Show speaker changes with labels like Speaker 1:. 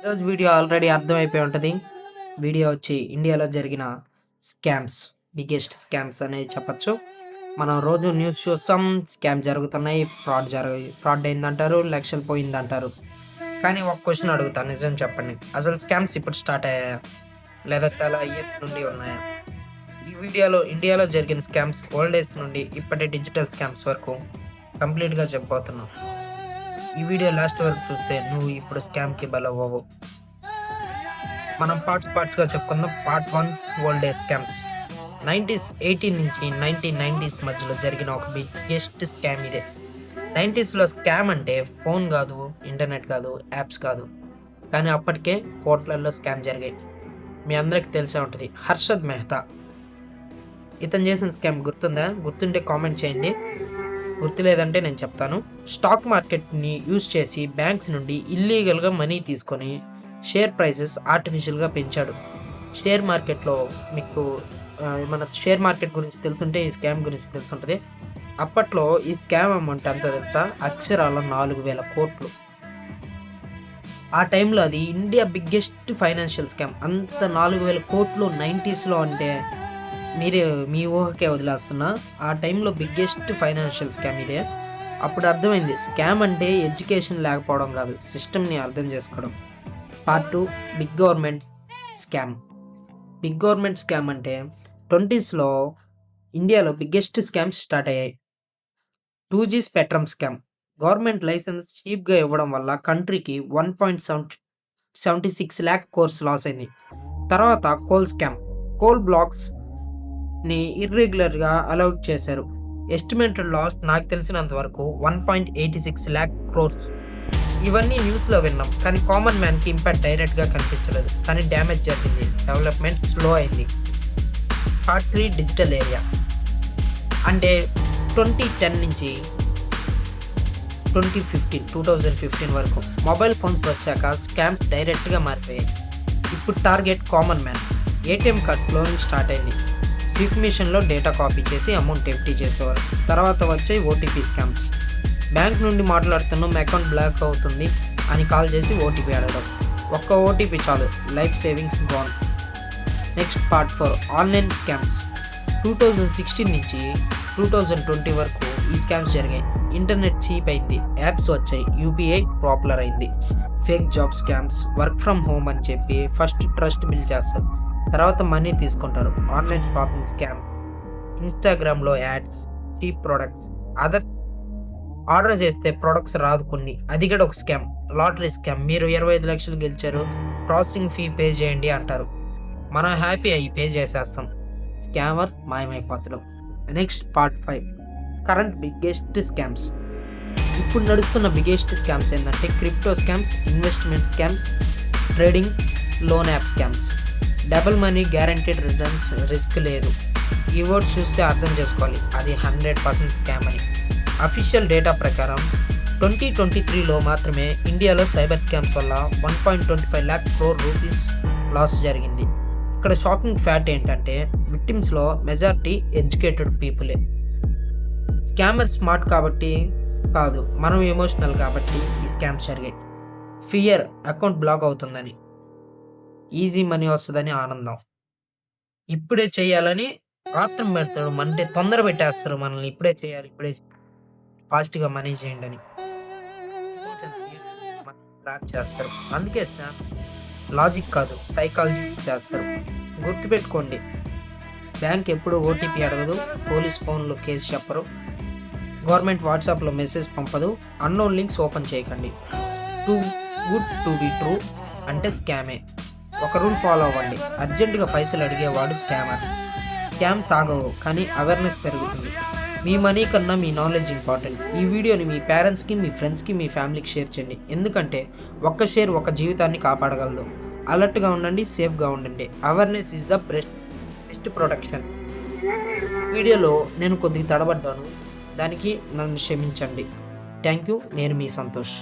Speaker 1: ఈరోజు video already అర్థమైపోయి ఉంటది. వీడియో వచ్చి ఇండియాలో జరిగిన స్కామ్స్, బిగ్గెస్ట్ స్కామ్స్ అనేది చెప్పొచ్చు. మనం రోజు న్యూస్ చూస్తాం. స్కామ్ జరుగుతున్నాయి. ఫ్రాడ్ అయిందంటారు. లక్షలు పోయిందంటారు. కానీ ఒక క్వెషన్ అడుగుతా, నిజం చెప్పండి. అసలు స్కామ్స్ ఇప్పుడు స్టార్ట్ అయ్యాయా? లేదా చాలా ఇయర్స్ నుండి ఉన్నాయా? ఈ వీడియోలో ఇండియాలో జరిగిన స్కామ్స్ ఓల్డ్ డేస్ నుండి ఇప్పటి డిజిటల్ స్కామ్స్ వరకు కంప్లీట్‌గా చెప్పబోతున్నాం. ఈ వీడియో లాస్ట్ వరకు చూస్తే నువ్వు ఇప్పుడు స్కామ్‌కి బలవ్వవు. మనం పార్ట్స్‌గా చెప్పుకుందాం. Part 1 old days scams. 18 నుంచి 1990s మధ్యలో జరిగిన ఒక బిగ్గెస్ట్ స్కామ్ ఇదే. 90స్‌లో స్కామ్ అంటే ఫోన్ కాదు, ఇంటర్నెట్ కాదు, యాప్స్ కాదు. కానీ అప్పటికే కోట్లల్లో స్కామ్ జరిగాయి. మీ అందరికి తెలిసే ఉంటుంది. హర్షద్ మెహతా. ఇతను చేసిన స్కామ్ గుర్తుందా? గుర్తుంటే కామెంట్ చేయండి. గుర్తులేదంటే నేను చెప్తాను. స్టాక్ మార్కెట్ని యూజ్ చేసి బ్యాంక్స్ నుండి ఇల్లీగల్గా మనీ తీసుకొని షేర్ ప్రైసెస్ ఆర్టిఫిషియల్గా పెంచాడు. షేర్ మార్కెట్లో మీకు మన షేర్ మార్కెట్ గురించి తెలుసుంటే ఈ స్కామ్ గురించి తెలుసుంటుంది. అప్పట్లో ఈ స్కామ్ అమౌంట్ ఎంతో తెలుసా? అక్షరాల 4,000 కోట్లు. ఆ టైంలో అది ఇండియా బిగ్గెస్ట్ ఫైనాన్షియల్ స్కామ్. అంత 4,000 కోట్లు 90స్లో అంటే మీరు మీ ఊహకే వదిలేస్తున్నా. ఆ టైంలో బిగ్గెస్ట్ ఫైనాన్షియల్ స్కామ్ ఇదే. అప్పుడు అర్థమైంది స్కామ్ అంటే ఎడ్యుకేషన్ లేకపోవడం కాదు, సిస్టమ్ని అర్థం చేసుకోవడం. Part 2 big government scam. Big government scam అంటే 20స్లో ఇండియాలో బిగ్గెస్ట్ స్కామ్స్ స్టార్ట్ అయ్యాయి. 2G spectrum scam. Government licence చీప్గా ఇవ్వడం వల్ల కంట్రీకి 1.76 lakh కోర్స్ లాస్ అయింది. తర్వాత కోల్ స్కామ్. కోల్ బ్లాక్స్ ని ఇర్రెగ్యులర్గా అలౌట్ చేశారు. ఎస్టిమేటెడ్ లాస్ నాకు తెలిసినంత వరకు 1.86 lakh crores. ఇవన్నీ న్యూస్లో విన్నాం, కానీ కామన్ మ్యాన్కి ఇంపాక్ట్ డైరెక్ట్గా కనిపించలేదు. కానీ డ్యామేజ్ జరిగింది, డెవలప్మెంట్ స్లో అయింది. Part 3 digital area. అంటే 2010 నుంచి 2015 వరకు మొబైల్ ఫోన్స్ వచ్చాక స్కామ్స్ డైరెక్ట్గా మారిపోయాయి. ఇప్పుడు target common man. ATM card flooring start అయింది. స్విప్ మిషన్లో డేటా కాపీ చేసి అమౌంట్ ఎంటీ చేసేవారు. తర్వాత వచ్చాయి ఓటీపీ స్కామ్స్. బ్యాంక్ నుండి మాట్లాడుతున్నాం, అకౌంట్ బ్లాక్ అవుతుంది అని కాల్ చేసి ఓటీపీ అడగడం. ఒక్క ఓటీపీ చాలు, life savings gone. Next part 4 online scams. 2016 నుంచి 2020 వరకు ఈ స్కామ్స్ జరిగాయి. ఇంటర్నెట్ చీప్ అయింది, యాప్స్ వచ్చాయి, యూపీఐ పాపులర్ అయింది. Fake job scams. Work from home అని చెప్పి ఫస్ట్ ట్రస్ట్ బిల్డ్ చేస్తారు, తర్వాత మనీ తీసుకుంటారు. Online shopping scams. ఇన్స్టాగ్రామ్లో యాడ్స్, చీప్ ప్రొడక్ట్స్. ఆర్డర్ చేస్తే ప్రొడక్ట్స్ రాదు కొన్ని, అది కూడా ఒక స్కామ్. Lottery scam. మీరు 25 లక్షలు గెలిచారు, ప్రాసెసింగ్ ఫీ పే చేయండి అంటారు. మనం హ్యాపీ అయ్యి పే చేసేస్తాం. స్కామర్ మాయమైపోతాడు. Next part 5 current biggest scams. ఇప్పుడు నడుస్తున్న బిగ్గెస్ట్ స్కామ్స్ ఏంటంటే crypto scams, investment scams, trading, loan app scams. Double money, guaranteed returns, risk లేదు. ఈ వర్డ్స్ చూస్తే అర్థం చేసుకోవాలి, అది 100% స్కామ్ అని. అఫీషియల్ డేటా ప్రకారం 2023లో మాత్రమే ఇండియాలో సైబర్ స్కామ్స్ వల్ల 1.25 lakh crore రూపీస్ లాస్ జరిగింది. ఇక్కడ షాకింగ్ ఫ్యాక్ట్ ఏంటంటే విక్టిమ్స్లో మెజారిటీ ఎడ్యుకేటెడ్ పీపులే. స్కామర్ స్మార్ట్ కాబట్టి కాదు, మనం ఎమోషనల్ కాబట్టి ఈ స్కామ్స్ జరిగాయి. ఫియర్, అకౌంట్ బ్లాక్ అవుతుందని, ఈజీ మనీ వస్తుందని ఆనందం. ఇప్పుడే చేయాలని ఆత్రం పెడతాడు, అంటే తొందర పెట్టేస్తారు మనల్ని. ఇప్పుడే చేయాలి, ఇప్పుడే ఫాస్ట్గా మనీ చేయండి అని ట్రాప్ చేస్తారు. అందుకే లాజిక్ కాదు, సైకాలజీ చేస్తారు. గుర్తుపెట్టుకోండి, బ్యాంక్ ఎప్పుడు ఓటీపీ అడగదు, పోలీస్ ఫోన్లో కేసు చెప్పరు, గవర్నమెంట్ వాట్సాప్లో మెసేజ్ పంపదు, అన్నోన్ లింక్స్ ఓపెన్ చేయకండి. Too good to be true అంటే స్కామే. ఒక రూల్ ఫాలో అవ్వండి, అర్జెంటుగా పైసలు అడిగేవాడు స్కామర్. స్కామ్ సాగవు, కానీ అవేర్నెస్ పెరుగుతుంది. మీ మనీ కన్నా మీ నాలెడ్జ్ ఇంపార్టెంట్. ఈ వీడియోని మీ పేరెంట్స్కి, మీ ఫ్రెండ్స్కి, మీ ఫ్యామిలీకి షేర్ చేయండి. ఎందుకంటే ఒక్క షేర్ ఒక జీవితాన్ని కాపాడగలదు. అలర్ట్గా ఉండండి, సేఫ్గా ఉండండి. Awareness is the best protection. వీడియోలో నేను కొద్దిగా తడబడ్డాను, దానికి నన్ను క్షమించండి. Thank you. నేను మీ సంతోష్.